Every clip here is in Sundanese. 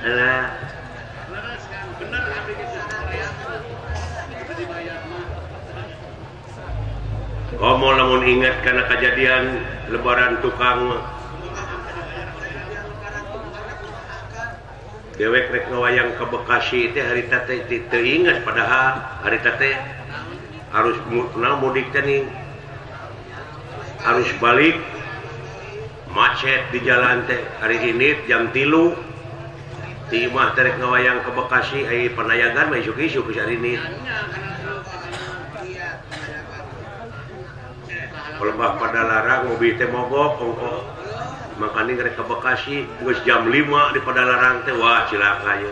Alah. Bener abdi kita Korea. Itu dibayar mah. Komo lamun ingat karena kejadian lebaran tukang dewek rek ngawayang ke Bekasi teh hari teh teu ingat padahal hari teh harus mudik teh nih harus balik macet di jalan teh hari ini jam 3 di imah teh rek ngawayang ke Bekasi ai panayagan mah isuk-isuk hari ini lebah pada larang mobil teh mogok ongko makanya ngerek ke Bekasi geus jam 5 di pada larang teh wah cilaka ya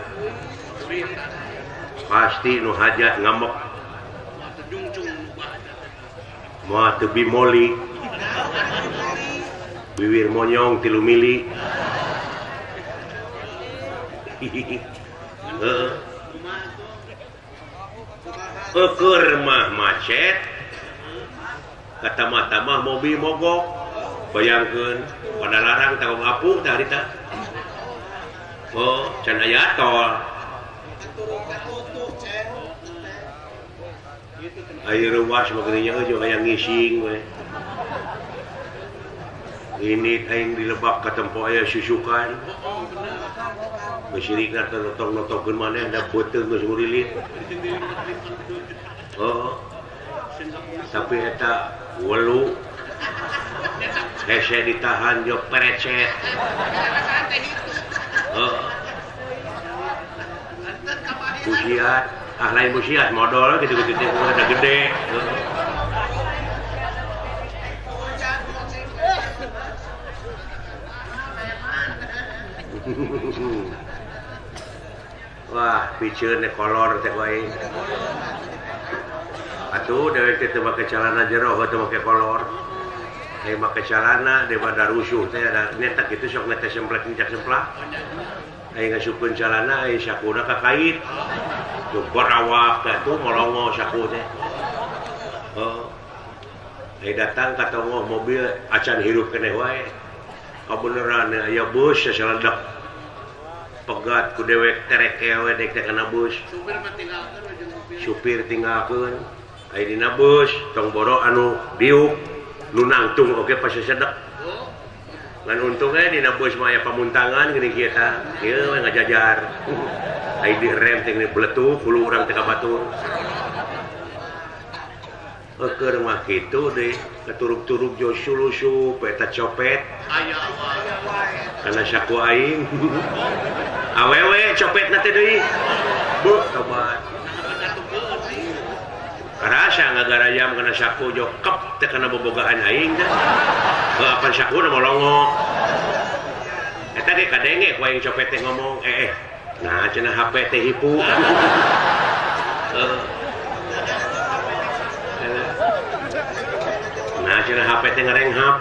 pasti nu hajat ngamok moal teu bimoli bibir monyong 3 mili keur mah macet kata-mata mobil mogok bayangkeun pada larang tanggung apuh tah harita oh can aya tol ayo ruas mageunya jeung aya ngising we ini aing dilebak ka tempo aya susukan Besirikna notong-notongkeun maneh da beuteung geus ngurilit oh tapi eta welu hese ditahan jo perecet musiat lain musiat modal gitu-gitu teh udah gede wah piceun kolor teh wae atuh dewek teh make celana jero atau make kolor ai make celana daripada rusuh teh ada netak kitu sok nete semplek nicak semplak ai ngasukeun celana ai sakuna ka kait tuh berawak teh tuh molongo saku teh oh ai datang ka tongoh mobil acan hirup keneh wae kabeneran aya bus sasaledak pegat ku dewek tereke we dek teh kana bus supir tinggalkeun ai dina bus tong boro anu diuk nu nangtung oge pas sedek ngan untungnya dina bus mah aya pamuntangan geuning kieu tah ieu we ngajajar ai di rem teh beletuk hulu urang teh ka batur keur mah kitu deui keturuk-turuk jo sulusup eta copet aya kana saku aing awewe copetna teh deui bu tobat karasa ngagarayam kana saku jo kep teh kana bobogaan aing teh apan sakuna molongo eta ge kadenge ku aing copet teh ngomong nah cenah HP teh hipu nah cenah HP teh ngarenghap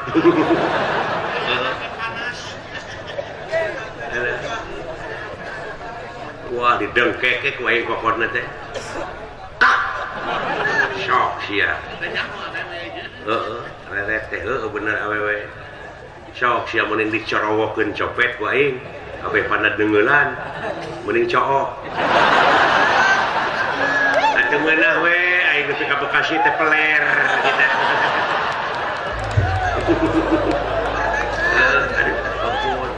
wah didengkek ku aing kokotna teh sok sia reret teh bener awewe sok sia mending dicorowokeun copet ku aing abe pana deungeulan mending cook atuh meunah we aing nepi ka Bekasi teh peler kita aduh ampun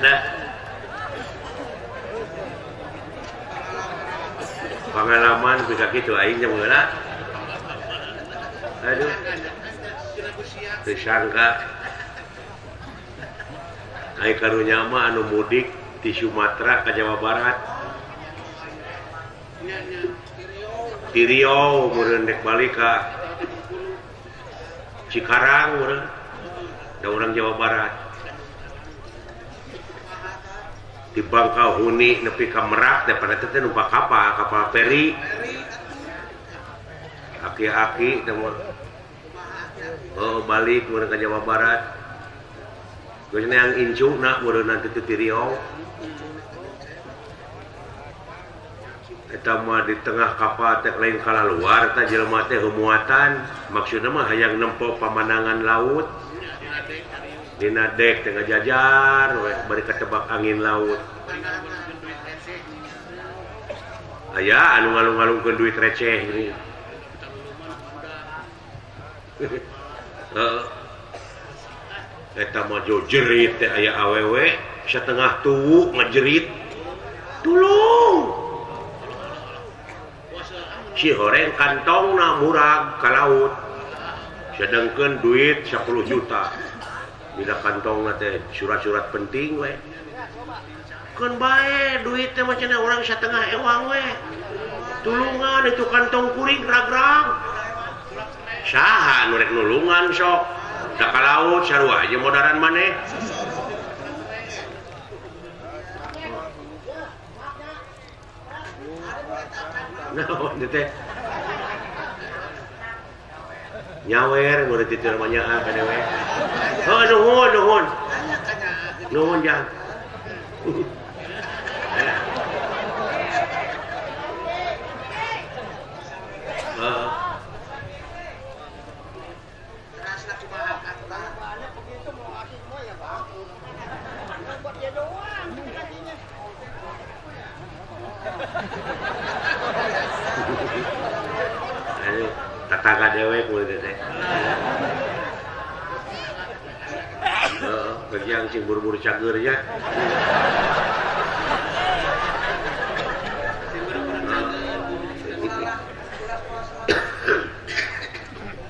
nah pengalaman bisa gitu aing jeung heula aduh disangka aing karunya mah anu mudik di Sumatera ke Jawa Barat di Riau meureun dek balik ka Cikarang meureun da urang Jawa Barat di Bangkahuni nepi ka Merak teh pada teh numpak kapal feri aki-aki teh balik meureun ka Jawa Barat geus neang incuna meureun nanti teh di Riau eta mah di tengah kapal teh lain kala luar teh jelema teh muatan maksudna mah hayang nempo pamandangan laut dina dek teh ngajajar we bari ketebak angin laut aya anu ngalung-ngalungkeun duit receh gini eta mah jo jerit teh aya awewe satengah tuwu ngajerit tulung si horeng kantongna murag ka laut sedangkan duit 10 juta bila kantongna teh surat-surat penting we kan bae duit teh macam orang setengah ewang we tulungan itu kantong kuring ragrag saha nu rek nulungan sok da ka laut sarua aja modaran maneh naon teh nyawer murid itu namanya apa dewe oh nuhun jang tetangga dewek mulai teh kerjaan sing buru-buru cager ya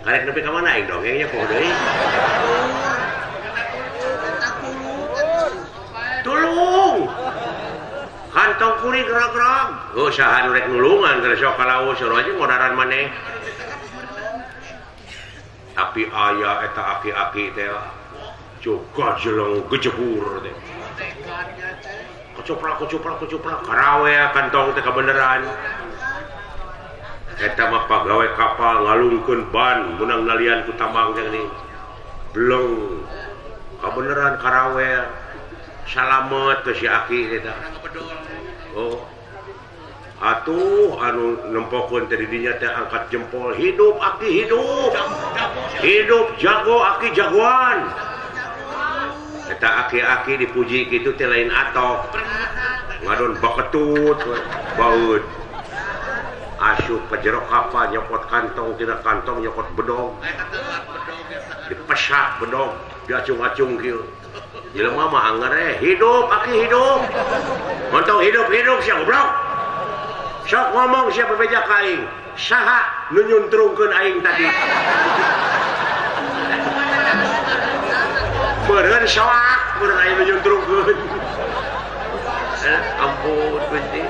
karek nepi ka mana aing dongengnya poho deui tulung kantong kuring gerag-gerag oh saha nu rek nulungan kana sok ka laut saru aja modaran maneh tapi aya eta aki-aki teh juga jeleng gejebur teh kecuprak karawe kantong teh kabeneran eta mah pagawe kapal ngalungkeun ban munang nalian ku tambang teh gini bleng kabeneran karawe salamet teh si aki eta oh atuh anu nempokeun teh di dinya teh angkat jempol hidup aki hidup jago aki jagoan eta aki-aki dipuji kitu teh lain atok ngadon baketut baut asup ka jero kapal nyopot kantong tina kantong nyopot bedog dipesak bedog diacung-acung kieu jelema mah anger hidup aki hidup montong hidup sia goblok sok ngomong siapa beja ka aing saha nu nyuntrungkeun aing tadi beureun soak beureun aing nu nyuntrungkeun ampun Gusti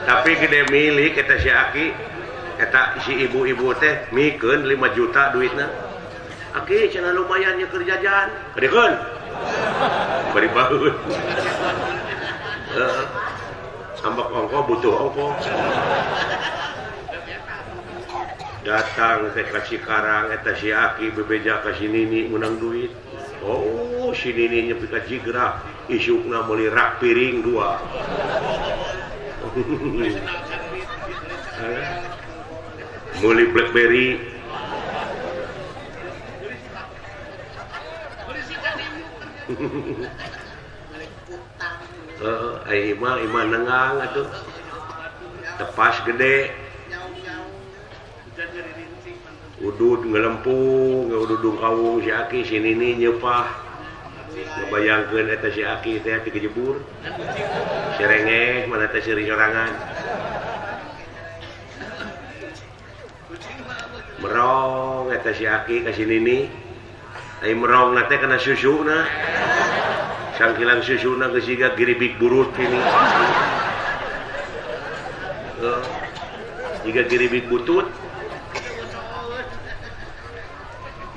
tapi gede milik eta si aki eta si ibu-ibu teh mikeun 5 juta duitna aki cenah lumayan nya keur jajan kadekeun bari baheut ambak ongko butuh ongko datang teh ka Cikarang eta si aki bebeja ka si Nini menang duit oh si Nini nyepi ka Jigrah isukna meuli rak piring 2 meuli BlackBerry Ima nengang atuh tepas gede udud ngelempung ududung kawung si aki si Nini nyepah ngebayangkeun eta si aki teh ti kejebur serengeh mana teh seri sorangan merong eta si aki ka si Nini ai merong na teh kana susuna sangkilang susuna geus siga giribik burut ini siga giribik butut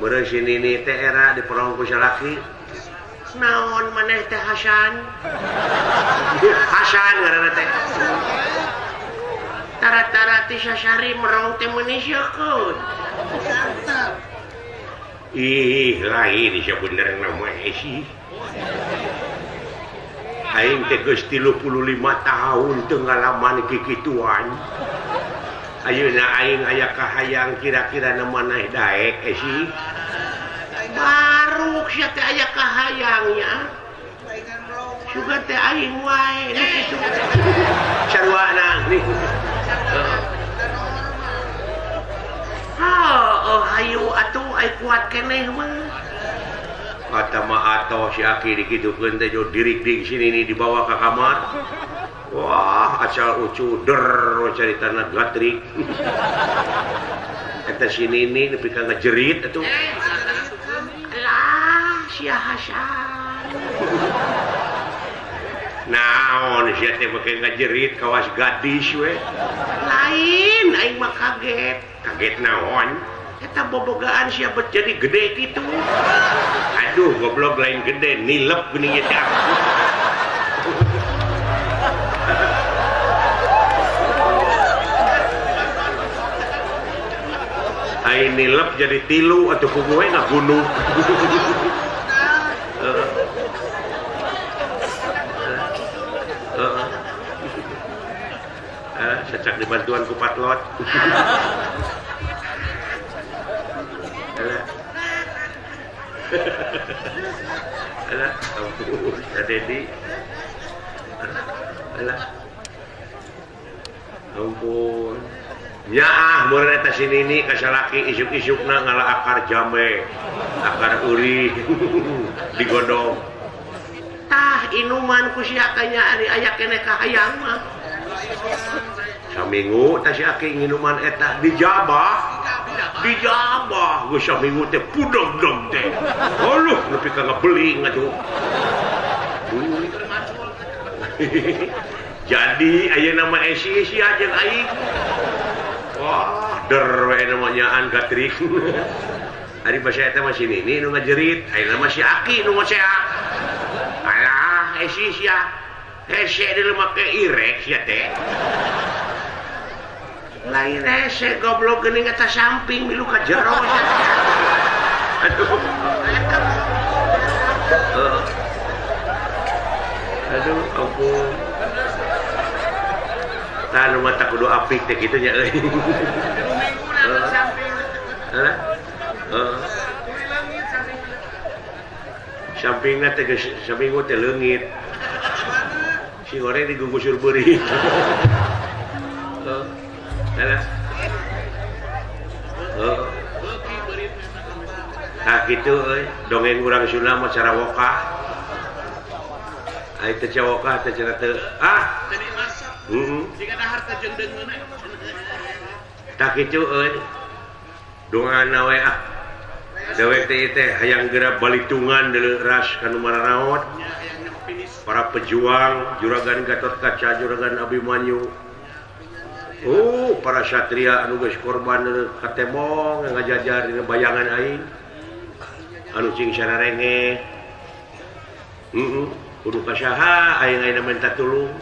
meureun si Nini teh era diperong ku salaki naon maneh teh Hasan ngaranna teh tara-tara ti sasari merong teh meuni seukeun ih lain sih bener nama sih aing teh geus 35 tahun teu ngalaman kikituan ayeuna aing aya kahayang kira-kira na maneh daek sih baru sia teh aya kahayangnya juga teh aing wae nu kitu sarwana nih hayu atuh ai kuat keneh mah kata mah atoh si Aki dikitukeun teh jo dirik di sini nih dibawa ke kamar wah asal ucu der caritana gatrik eta sini nih nepi ka ngajerit atuh lah sia Hasan naon sia teh make ngajerit kawas gadis we lain aing mah kaget naon eta bobogaan sia bet jadi gede gitu aduh goblok lain gede nilep geuning teh aing nilep jadi tilu atuh ku gue ngabunuh secak dibantuan ku patlot alah ampun ya Dedi alah ampun nyaah meureun eta sinini ka salaki isuk-isukna ngalah akar jame akar uri digodong tah inuman ku sia kanya ari aya keneh kahayang mah saminggu tah si Aki nginuman eta dijabah geus saminggu teh pudeg-deg teh oluh nepi ka ngebeli ngatuh jadi aya nama esi jeung aing wah der we namanyaan gatrik ari basa eta mah sinini nu ngajerit aya nama si Aki nu ngocea alah esi sia hese di make irek sia teh lain hese goblok geuning eta samping milu ka jero aduh ampun tah nu mah tak kudu apik teh kitu nya euy sampingna teh geus saminggu teh leungit si goreng digugusur beuri nah gitu dongeng urang Sunda mah cara wokah ai teh cara wokah teh cara teu tadi masak jika ada harta jeung deungeun tak kitu dongana we dewek teh hayang geura balitungan deuleu ras kanu maranaot para pejuang juragan Gatotkaca juragan Abimanyu para satria anu geus korban katemong ngajajar dina bayangan aing anu cing sararenge kudu kasaha aing ayeuna minta tulung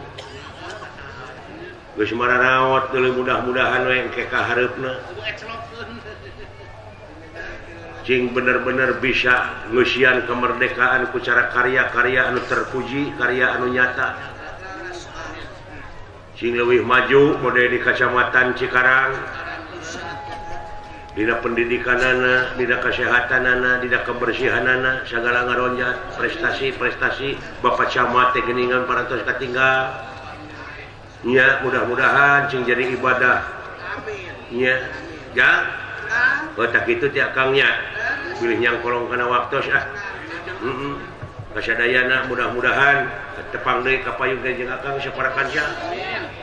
geus maranaot deuleu mudah-mudahan we engke ka hareupna cing bener-bener bisa ngeusian kemerdekaan ku cara karya-karya anu terpuji karya anu nyata cing leuwih maju model di Kacamatan Cikarang dina pendidikanana dina kesehatanana dina kebersihanana sagala ngaronjat prestasi-prestasi Bapak Camat teh geuningan parantos katinggal nya mudah-mudahan cing jadi ibadah nya ya tak kitu ti akangnya pilih yang kolong kana waktos kasadayana mudah-mudahan tepang deui ka payung jeung akang saparakan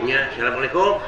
nya assalamualaikum